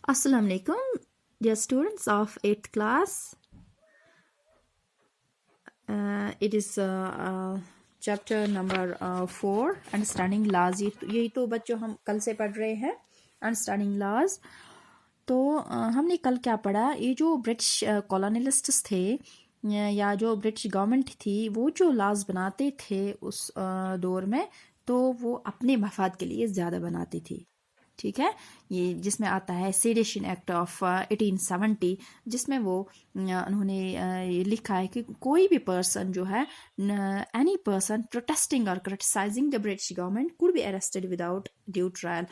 Assalamu alaikum, dear students of 8th class. It is chapter number 4, Understanding Laws. यही तो बच्चों हम कल से पढ़ रहे हैं, Understanding Laws. तो हमने कल क्या पढ़ा, ये जो ब्रिटिश कॉलोनियलिस्ट्स थे या जो ब्रिटिश गवर्नमेंट थी, वो जो लॉज बनाते थे उस दौर में, तो वो अपने मफाद के लिए ज़्यादा बनाती थी. ठीक है, ये जिसमें आता है सेडेशन एक्ट ऑफ 1870, जिसमें वो उन्होंने ये लिखा है कि कोई भी पर्सन जो है, एनी पर्सन प्रोटेस्टिंग और criticising the British government could be arrested without due trial.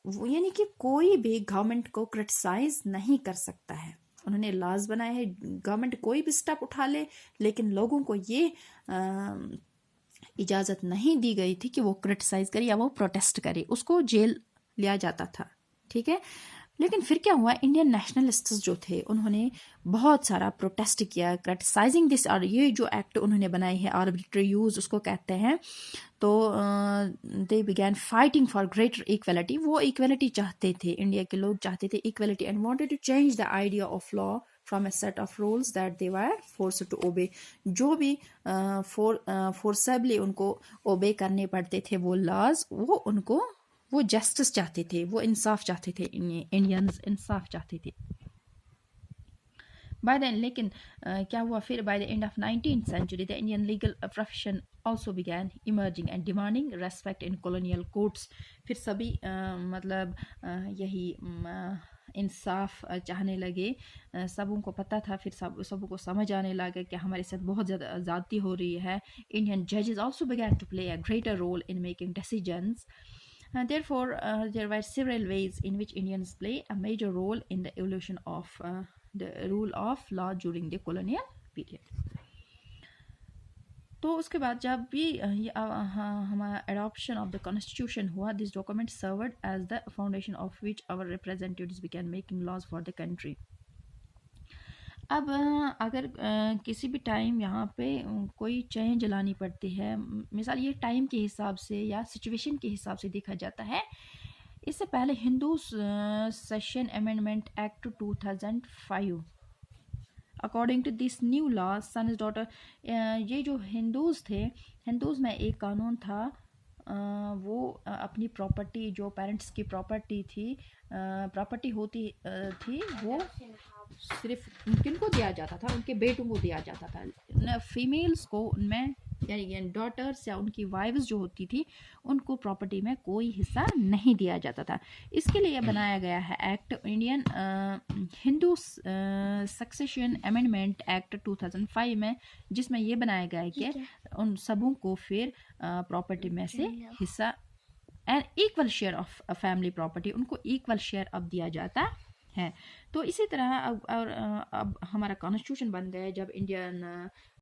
यानी कि कोई भी गवर्नमेंट को क्रिटिसाइज नहीं कर सकता है. उन्होंने लॉज बनाए हैं, गवर्नमेंट कोई भी स्टेप उठा ले, लेकिन लोगों को ये इजाज़त नहीं दी गई थी कि वो क्रिटिसाइज करे या वो प्रोटेस्ट करे, उसको जेल लिया जाता था. ठीक है, लेकिन फिर क्या हुआ, इंडियन नेशनलिस्ट्स जो थे उन्होंने बहुत सारा प्रोटेस्ट किया क्रिटिसाइजिंग दिस. और ये जो एक्ट उन्होंने बनाई है आर्बिट्री यूज उसको कहते हैं, तो they began fighting for greater equality. वो इक्वलिटी चाहते थे, इंडिया के लोग चाहते थे equality, and wanted to change the idea of law from a set of rules that they were forced to obey. जो भी फोर्सेबली उनको ओबे करने पड़ते थे वो लॉज, वो जस्टिस चाहते थे, वो इंसाफ चाहते थे, इंडियंस इंसाफ चाहते थे. बाय द लेकिन क्या हुआ फिर, by the end of 19th century the Indian legal profession also began emerging and demanding respect in colonial courts. फिर सभी मतलब यही इंसाफ चाहने लगे. सबों को पता था, फिर सबों को समझ आने लगा कि हमारे साथ बहुत ज़्यादा ज़्यादती हो रही है. इंडियन जजेस also began to play a greater role in making decisions. Therefore, there were several ways in which Indians play a major role in the evolution of the rule of law during the colonial period. तो उसके बाद जब भी हमारा adoption of the constitution हुआ, this document served as the foundation of which our representatives began making laws for the country. अब अगर किसी भी टाइम यहाँ पे कोई चेंज लानी पड़ती है, मिसाल ये टाइम के हिसाब से या सिचुएशन के हिसाब से देखा जाता है. इससे पहले Hindu succession amendment act 2005, according to this new law sons daughter, ये जो हिंदूज़ थे, हिंदूज़ में एक कानून था, वो अपनी प्रॉपर्टी, जो पेरेंट्स की प्रॉपर्टी थी, प्रॉपर्टी होती थी, वो सिर्फ किनको दिया जाता था, उनके बेटों को दिया जाता था. फीमेल्स को उनमें यानी डॉटर्स या उनकी वाइव्स जो होती थी, उनको प्रॉपर्टी में कोई हिस्सा नहीं दिया जाता था. इसके लिए बनाया गया है act, Indian Hindu succession amendment act 2005 में, जिसमें ये बनाया गया है कि उन सबों को फिर प्रॉपर्टी में से हिस्सा and equal share of family property, उनको इक्वल शेयर अब दिया जाता है. तो इसी तरह अब हमारा कॉन्स्टिट्यूशन बन गया जब इंडियन